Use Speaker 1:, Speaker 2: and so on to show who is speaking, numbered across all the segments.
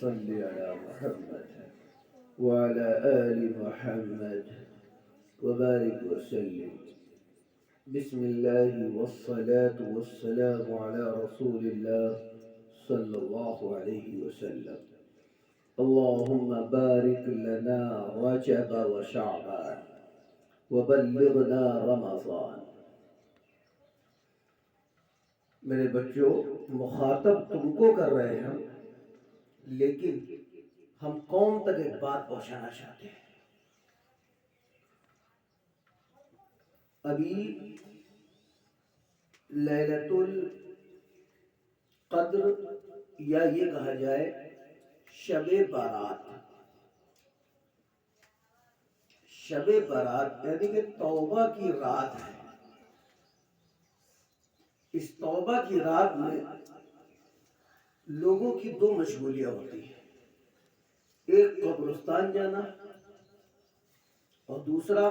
Speaker 1: صل على محمد وعلى آل محمد وبارك وسلم. بسم الله والصلاة والسلام على رسول الله صلى الله عليه وسلم. اللهم بارك لنا رجب وشعبان وبلغنا رمضان. میرے بچوں، مخاطب تم کو کر رہے ہیں، لیکن ہم قوم تک ایک بات پہنچانا چاہتے ہیں. ابھی لیلۃ القدر یا یہ کہا جائے شب برات، شب برات یعنی کہ توبہ کی رات ہے. اس توبہ کی رات میں لوگوں کی دو مشغولیاں ہوتی ہیں، ایک قبرستان جانا اور دوسرا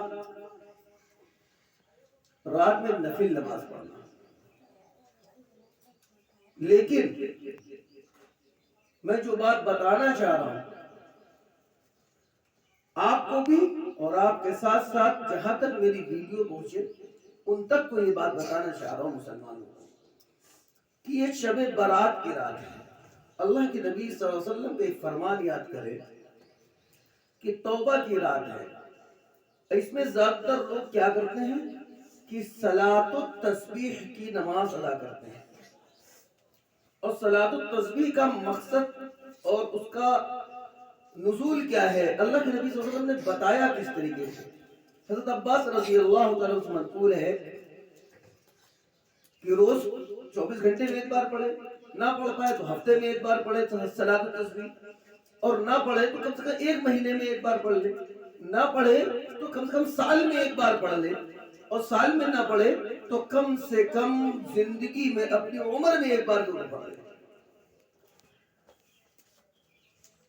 Speaker 1: رات میں نفل نماز پڑھنا. لیکن میں جو بات بتانا چاہ رہا ہوں آپ کو بھی اور آپ کے ساتھ ساتھ جہاں تک میری ویڈیو پہنچے ان تک کو یہ بات بتانا چاہ رہا ہوں مسلمانوں کو کہ یہ شب برات کی رات ہے. اللہ کے نبی صلی اللہ علیہ وسلم کا ایک فرمان یاد کرے کہ توبہ کی رات ہے. اس میں زیادہ تر لوگ کیا کرتے ہیں کہ صلاۃ التسبیح کی نماز ادا کرتے ہیں. اور صلاۃ التسبیح کا مقصد اور اس کا نزول کیا ہے، اللہ کے نبی صلی اللہ علیہ وسلم نے بتایا کس طریقے سے. حضرت عباس رضی اللہ تعالیٰ عنہ سے منقول ہے کہ روز 24 گھنٹے میں ایک بار پڑھے، نہ پڑھ پائے تو ہفتے میں ایک بار پڑھے صلاۃ التسبیح، اور نہ پڑھے تو کم سے کم ایک مہینے میں ایک بار پڑھ لے، نہ پڑھے تو کم سے کم سال میں ایک بار پڑھ لے، اور سال میں نہ پڑھے تو کم سے کم زندگی میں اپنی عمر میں ایک بار ضرور پڑھ لے.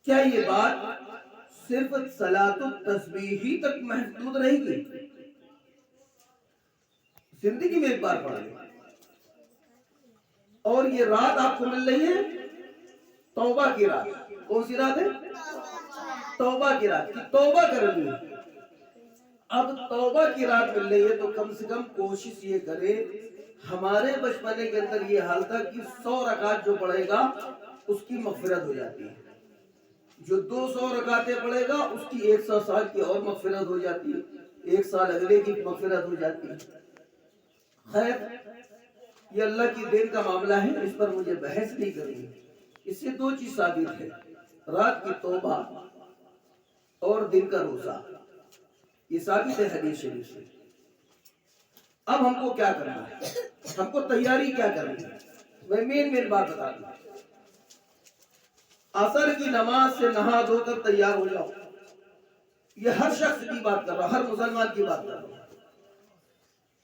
Speaker 1: کیا یہ بات صرف صلاۃ التسبیح ہی تک محدود رہے گی؟ زندگی میں ایک بار پڑھ لے. اور یہ رات آپ کو مل رہی ہے توبہ کی رات. کون سی رات ہے؟ توبہ کی رات. کی توبہ کرنی ہے. اب توبہ کی رات مل رہی ہے تو کم سے کم کوشش یہ کرے. ہمارے بچپنے کے اندر یہ حال تھا کہ 100 رکعت جو پڑھے گا اس کی مغفرت ہو جاتی ہے، جو 200 رکعتیں پڑھے گا اس کی 100 سال کی اور مغفرت ہو جاتی ہے، 1 سال اگلے کی مغفرت ہو جاتی ہے. خیر، یہ اللہ کی دین کا معاملہ ہے، اس پر مجھے بحث نہیں کرنی. اس سے دو چیز ثابت ہے، رات کی توبہ اور دن کا روزہ. یہ ثابت ہے حدیث شریف سے. اب ہم کو کیا کرنا ہے، ہم کو تیاری کیا کرنی ہے؟ میں مین بات بتا دوں. عصر کی نماز سے نہا دھو کر تیار ہو جاؤ. یہ ہر شخص کی بات کر رہا ہوں، ہر مسلمان کی بات کر رہا ہوں.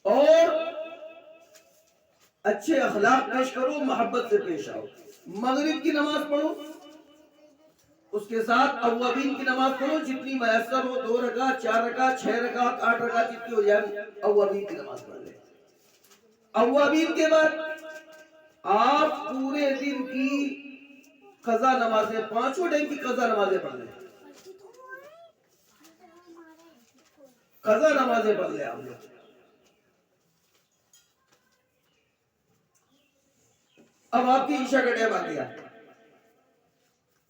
Speaker 1: اور اچھے اخلاق پیش کرو، محبت سے پیش آؤ. مغرب کی نماز پڑھو، اس کے ساتھ اوابین کی نماز پڑھو، جتنی میسر ہو، 2 رکعت 4 رکعت 6 رکعت 8 رکعت جتنی ہو جائے اوابین کی نماز پڑھ لیں. اوابین کے بعد آپ پورے دن کی قضا نمازیں، 5 ٹائم کی قضا نمازیں پڑھ لیں. قضا نمازیں پڑھ لیں آپ لوگ. اب آپ کی عشاء کا ٹائم آ گیا.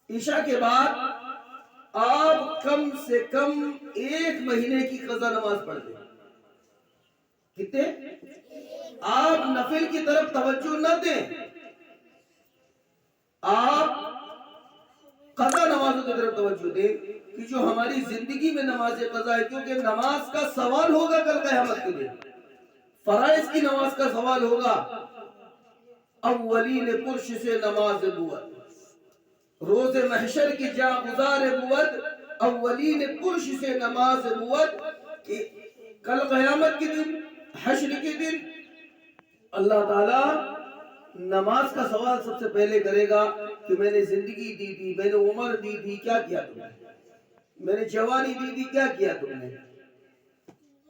Speaker 1: عشاء کے بعد آپ کم سے کم 1 مہینے کی قضا نماز پڑھ لیں. کتنے؟ آپ نفل کی طرف توجہ نہ دیں، آپ قضا نمازوں کی طرف توجہ دیں کہ جو ہماری زندگی میں نماز قضا ہے، کیونکہ نماز کا سوال ہوگا کل قیامت کے دن. فرائض کی نماز کا سوال ہوگا. اولین پرش سے نماز بود، روز محشر کی جا گزار بود. اولین پرش سے نماز بود کہ کل قیامت کے دن، حشر کے دن اللہ تعالی نماز کا سوال سب سے پہلے کرے گا کہ میں نے زندگی دی تھی، میں نے عمر دی تھی، کیا کیا تم نے؟ میں نے جوانی دی تھی، کیا کیا تم نے؟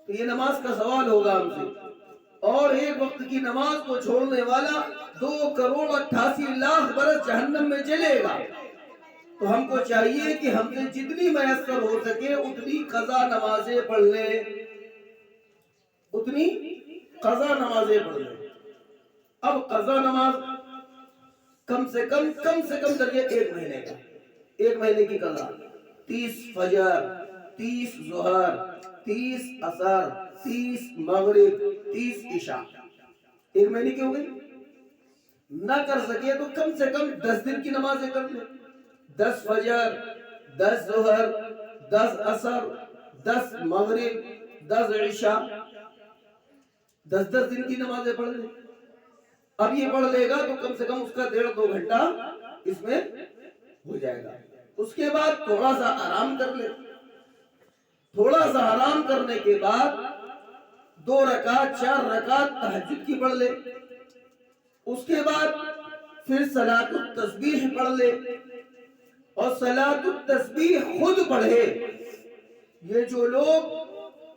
Speaker 1: تو یہ نماز کا سوال ہوگا ہم سے. اور ایک وقت کی نماز کو چھوڑنے والا 2,88,00,000 برس جہنم میں جلے گا. تو ہم کو چاہیے کہ ہم سے جتنی میسر ہو سکے اتنی قضا نمازیں پڑھ لیں، اتنی قضا نمازیں پڑھ لیں۔ اب قضا نماز کم سے کم درجے 1 مہینے کا، 1 مہینے کی قضا، 30 فجر، 30 ظہر، 30 عصر، 30 مغرب، 30 عشاء، 1 مہینے کی ہو گئی۔ نہ کر سکے تو کم سے کم 10 دن کی نمازیں کر لیں، 10 فجر، 10 ظہر، 10 عصر، 10 مغرب، 10 عشاء، 10 دن کی نمازیں پڑھ لیں۔ اب یہ پڑھ لے گا تو کم سے کم اس کا 1.5-2 گھنٹہ اس میں ہو جائے گا۔ اس کے بعد تھوڑا سا آرام کر لے، تھوڑا سا آرام کرنے کے بعد 2 رکعت 4 رکعت تہجد کی پڑھ لے، اس کے بعد پھر صلاۃ التسبیح پڑھ لے، اور صلاۃ التسبیح خود پڑھے۔ یہ جو لوگ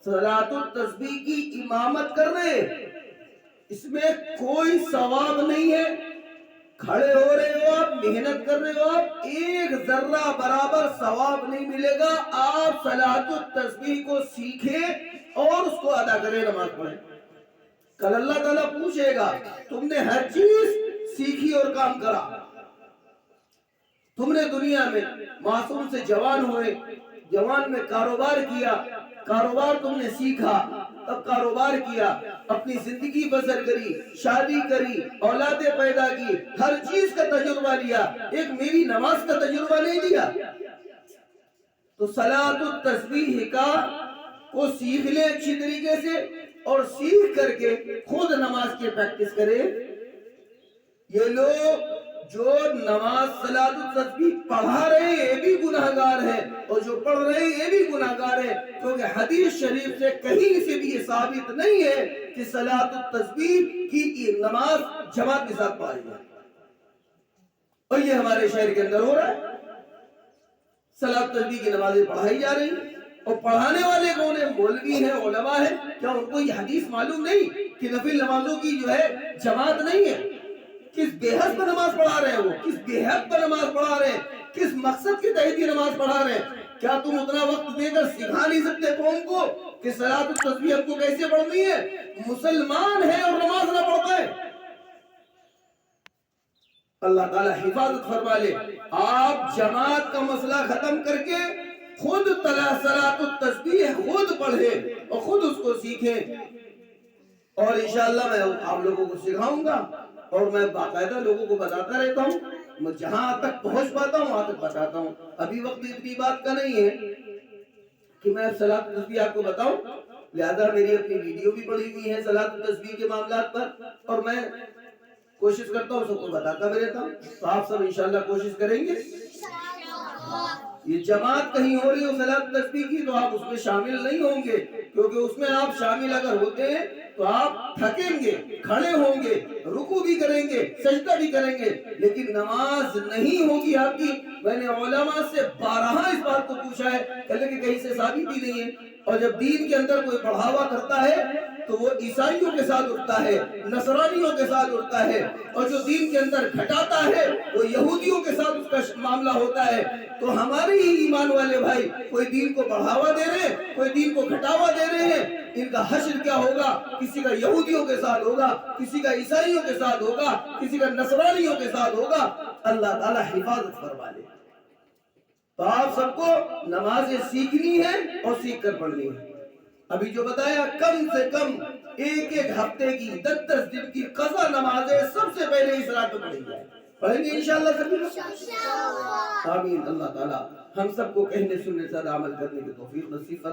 Speaker 1: صلاۃ التسبیح کی امامت کر رہے اس میں کوئی ثواب نہیں ہے، کھڑے ہو رہے ہو آپ، محنت کر رہے ہو آپ، 1 ذرہ برابر ثواب نہیں ملے گا۔ آپ صلاۃ التسبیح کو سیکھیں اور اس کو ادا کریں، نماز پڑھیں۔ کل اللہ تعالیٰ پوچھے گا تم نے ہر چیز سیکھی اور کام کرا، تم نے دنیا میں معصوم سے جوان ہوئے، جوان میں کاروبار کیا، کاروبار تم نے سیکھا، تب کاروبار کیا، اپنی زندگی بسر کری، شادی کری، اولادیں پیدا کی، ہر چیز کا تجربہ لیا، ایک میری نماز کا تجربہ نہیں لیا۔ تو صلاۃ التسبیح کو سیکھ لے اچھی طریقے سے، اور سیکھ کر کے خود نماز کی پریکٹس کرے۔ یہ لوگ جو نماز صلاۃ التسبیح پڑھا رہے ہیں یہ بھی گناہگار ہیں، اور جو پڑھ رہے ہیں یہ بھی گناہگار ہیں، کیونکہ حدیث شریف سے کہیں سے بھی یہ ثابت نہیں ہے کہ صلاۃ التسبیح کی نماز جماعت کے ساتھ پڑھائی جائے، اور یہ ہمارے شہر کے اندر ہو رہا ہے۔ صلاۃ التسبیح کی نمازیں پڑھائی جا رہی ہیں، اور پڑھانے والے کون ہیں؟ مولوی ہیں، علماء ہیں۔ کیا ان کو یہ حدیث معلوم نہیں کہ نفل نمازوں کی جو ہے جماعت نہیں ہے؟ کس بے حد پر نماز پڑھا رہے ہیں وہ، کس بے حد پر نماز پڑھا رہے ہیں، کس مقصد کے تحت یہ نماز پڑھا رہے ہیں؟ کیا تم اتنا وقت دے کر سکھا نہیں سکتے قوم کو کہ صلاۃ التسبیح ہم کو کیسے پڑھنی ہے؟ مسلمان ہے اور نماز نہ پڑھتا ہے، اللہ تعالیٰ حفاظت فرما لے۔ آپ جماعت کا مسئلہ ختم کر کے خود صلاۃ التسبیح خود پڑھے اور خود اس کو سیکھیں، اور انشاءاللہ میں آپ لوگوں کو سکھاؤں گا، اور میں باقاعدہ لوگوں کو بتاتا رہتا ہوں، میں جہاں تک پہنچ پاتا ہوں وہاں تک بتاتا ہوں۔ ابھی وقت اتنی بات کا نہیں ہے کہ میں صلاۃ التسبیح آپ کو بتاؤں، لہذا میری اپنی ویڈیو بھی پڑی ہوئی ہے صلاۃ التسبیح کے معاملات پر، اور میں کوشش کرتا ہوں سب کو بتاتا بھی رہتا ہوں۔ تو آپ سب انشاءاللہ کوشش کریں گے، یہ جماعت کہیں ہو رہی ہو صلاۃ التسبیح کی تو آپ اس میں شامل نہیں ہوں گے، کیونکہ اس میں آپ شامل اگر ہوتے ہیں تو آپ تھکیں گے، کھڑے ہوں گے، رکوع بھی کریں گے، سجدہ بھی کریں گے، لیکن نماز نہیں ہوگی آپ کی۔ میں نے علماء سے بارہا اس بات کو پوچھا ہے، کہتے کہ کہیں سے ثابت بھی نہیں ہے۔ اور جب دین کے اندر کوئی بڑھاوا کرتا ہے تو وہ عیسائیوں کے ساتھ اٹھتا ہے، نصرانیوں کے ساتھ اٹھتا ہے، اور جو دین کے اندر گھٹاتا ہے وہ یہودیوں کے ساتھ اس کا معاملہ ہوتا ہے۔ تو ہمارے ہی ایمان والے بھائی کوئی دین کو بڑھاوا دے رہے ہیں، کوئی دین کو گھٹاوا دے رہے ہیں، ان کا حشر کیا ہوگا؟ کسی کا یہودیوں کے ساتھ ہوگا، کسی کا عیسائیوں کے ساتھ ہوگا، کسی کا نصرانیوں کے ساتھ ہوگا۔ اللہ تعالیٰ حفاظت فرما لے۔ تو آپ سب کو نمازیں سیکھنی ہے اور سیکھ کر پڑھنی ہے۔ ابھی جو بتایا کم سے کم 1 ہفتے کی 10 دن کی قضا نمازیں سب سے پہلے اس رات میں پڑھی جائے، پڑھیں گے انشاءاللہ سبھی لوگ؟ آمین۔ اللہ تعالیٰ ہم سب کو کہنے سننے سے عمل کرنے کی توفیق نصیب فرمائے۔